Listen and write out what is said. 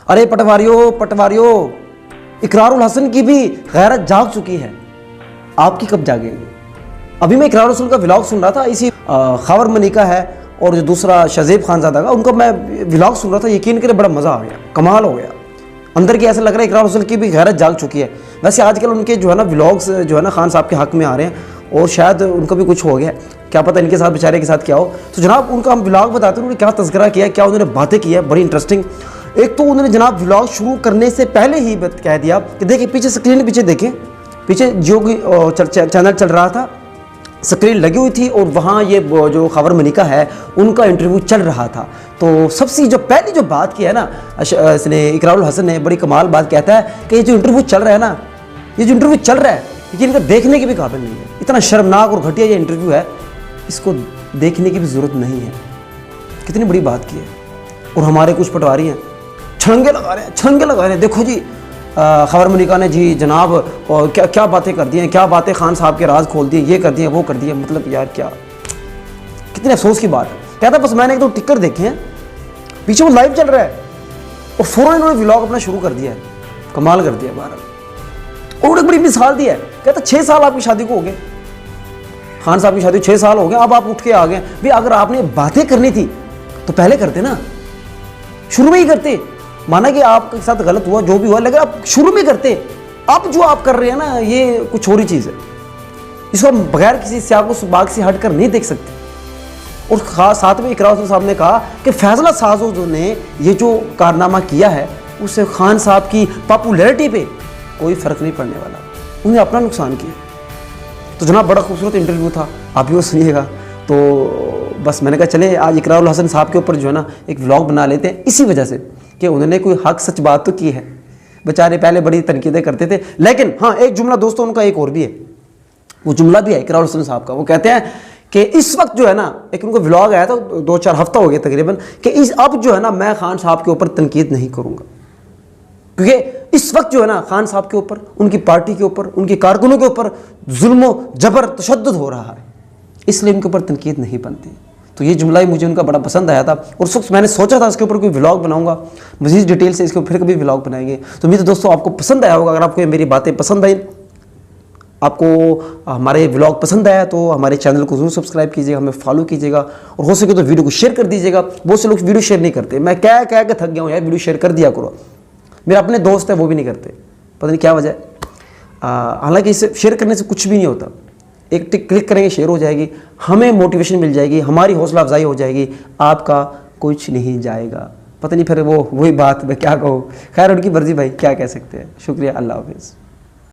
अरे पटवारियों पटवारियों, इकरारुल हसन की भी गैरत जाग चुकी है, आपकी कब जागेगी? अभी मैं इकरारुल हसन का व्लॉग सुन रहा था, इसी खबर मनिका है और जो दूसरा शज़ेब खानज़ादा का, उनका मैं व्लॉग सुन रहा था, यकीन करें बड़ा मज़ा आ गया, कमाल हो गया अंदर की। ऐसा लग रहा है इकरारुल हसन की भी गैरत जाग चुकी है। वैसे आजकल उनके जो है ना व्लॉग्स जो है ना खान साहब के हक़ में आ रहे हैं, और शायद उनका भी कुछ हो गया, क्या पता इनके साथ बेचारे के साथ क्या हो। तो जनाब उनका हम व्लॉग बताते हैं, उन्होंने क्या तज़किरा किया, क्या उन्होंने बातें की है, बड़ी इंटरेस्टिंग। एक तो उन्होंने जनाब व्लॉग शुरू करने से पहले ही कह दिया कि देखिए पीछे स्क्रीन के पीछे देखें, पीछे जो चैनल चल रहा था, स्क्रीन लगी हुई थी और वहाँ ये जो खबर मनिका है उनका इंटरव्यू चल रहा था। तो सबसे जो पहली जो बात की है ना इसने, इकरारुल हसन ने बड़ी कमाल बात कहता है कि ये जो इंटरव्यू चल रहा है ना, ये जो इंटरव्यू चल रहा है लेकिन इनका देखने के भी काबिल नहीं है। इतना शर्मनाक और घटिया ये इंटरव्यू है, इसको देखने की भी ज़रूरत नहीं है। कितनी बड़ी बात की है। और हमारे कुछ पटवारी हैं छलंगे लगा रहे हैं, छलंगे लगा रहे हैं, देखो जी खबर मनिका ने जी जनाब और क्या क्या बातें कर दी हैं, क्या बातें खान साहब के राज खोल दिए, ये कर दिए वो कर दिए। मतलब यार क्या, कितने अफसोस की बात है। कहता बस मैंने एक दो टिक्कर देखे हैं, पीछे वो लाइव चल रहा है और फ़ौरन इन्होंने व्लॉग अपना शुरू कर दिया है, कमाल कर दिया बाहर। और उन्होंने बड़ी मिसाल दी है, कहता 6 साल आपकी शादी को हो गए, खान साहब की शादी 6 साल हो गए, अब आप उठ के आ गए। भाई अगर आपने बातें करनी थी तो पहले करते ना, शुरू में ही करते। माना कि आपके साथ गलत हुआ जो भी हुआ, लेकिन आप शुरू में करते। अब जो आप कर रहे हैं ना ये कुछ और ही चीज़ है, इसको हम बगैर किसी स्याग व बाग से हट कर नहीं देख सकते। और खास साथ में इकरारुल साहब ने कहा कि फैसला साजों ने ये जो कारनामा किया है उससे खान साहब की पॉपुलैरिटी पे कोई फ़र्क नहीं पड़ने वाला, उन्हें अपना नुकसान किया। तो जनाब बड़ा खूबसूरत इंटरव्यू था, आप भी वो सुनिएगा। तो बस मैंने कहा चले आज इकरारुल हसन साहब के ऊपर जो है ना एक व्लॉग बना लेते हैं, इसी वजह से कि उन्होंने कोई हक सच बात तो की है। बेचारे पहले बड़ी तनकीदें करते थे, लेकिन हाँ एक जुमला दोस्तों उनका एक और भी है, वो जुमला भी है इकरारुल हसन साहब का। वो कहते हैं कि इस वक्त जो है ना, एक उनको व्लॉग आया था 2-4 हफ्ता हो गया तकरीबन, कि अब जो है ना मैं खान साहब के ऊपर तनकीद नहीं करूँगा, क्योंकि इस वक्त जो है ना खान साहब के ऊपर, उनकी पार्टी के ऊपर, उनके कारकुनों के ऊपर जुल्म जबर तशद्दुद हो रहा है, इसलिए उनके ऊपर तनकीद नहीं बनती। तो ये जुमला ही मुझे उनका बड़ा पसंद आया था और उस वक्त मैंने सोचा था इसके ऊपर कोई व्लॉग बनाऊंगा, मज़ीद डिटेल से इसके ऊपर फिर कभी व्लॉग बनाएंगे। तो उम्मीद है दोस्तों आपको पसंद आया होगा। अगर आपको मेरी बातें पसंद आई, आपको हमारे व्लॉग पसंद आया तो हमारे चैनल को ज़रूर सब्सक्राइब कीजिएगा, हमें फॉलो कीजिएगा और हो सके तो वीडियो को शेयर कर दीजिएगा। बहुत से लोग वीडियो शेयर नहीं करते, मैं कह के थक गया हूँ यार, वीडियो शेयर कर दिया करो। मेरे अपने दोस्त हैं वो भी नहीं करते, पता नहीं क्या वजह है। हालांकि इसे शेयर करने से कुछ भी नहीं होता, एक टिक क्लिक करेंगे शेयर हो जाएगी, हमें मोटिवेशन मिल जाएगी, हमारी हौसला अफजाई हो जाएगी, आपका कुछ नहीं जाएगा। पता नहीं फिर वो वही बात मैं क्या कहूँ, खैर उनकी मर्जी भाई, क्या कह सकते हैं। शुक्रिया, अल्लाह हाफिज़।